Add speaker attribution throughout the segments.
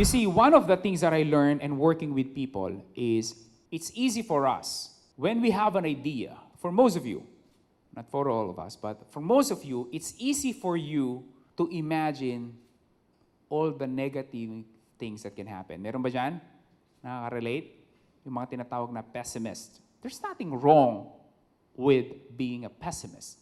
Speaker 1: You see, one of the things that I learned and working with people is it's easy for us when we have an idea. For most of you, not for all of us, but for most of you, it's easy for you to imagine all the negative things that can happen. Meron ba dyan? Nakaka-relate? Yung mga tinatawag na pessimist. There's nothing wrong with being a pessimist.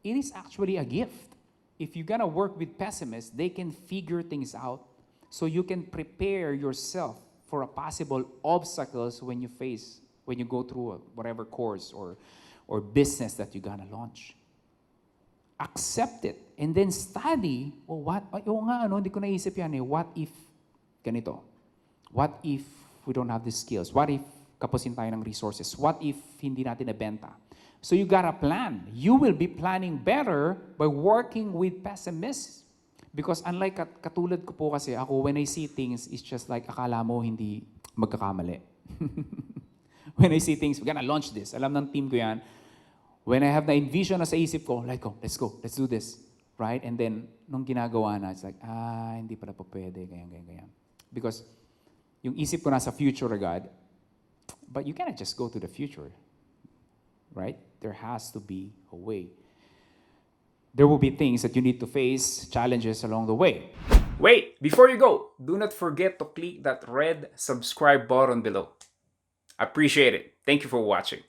Speaker 1: It is actually a gift. If you're gonna work with pessimists, they can figure things out so you can prepare yourself for a possible obstacles when you go through whatever course or business that you're gonna launch. Accept it and then study. Oh, hindi ko naisip yan eh. What if ganito? What if we don't have the skills? What if kapusin tayo ng resources? What if hindi natin nabenta? So you gotta plan. You will be planning better by working with pessimists. Because unlike katulad ko po kasi ako, when I see things, it's just like akala mo hindi magkakamali. When I see things, we're gonna launch this. Alam ng team ko yan. When I have the envision na sa isip ko, like, oh, let's go, let's do this. Right? And then, nung ginagawa na, it's like, hindi pala po pwede, ganyan. Because yung isip ko nasa future agad, but you cannot just go to the future. Right? There has to be a way. There will be things that you need to face, challenges along the way. Wait, before you go, do not forget to click that red subscribe button below. Appreciate it. Thank you for watching.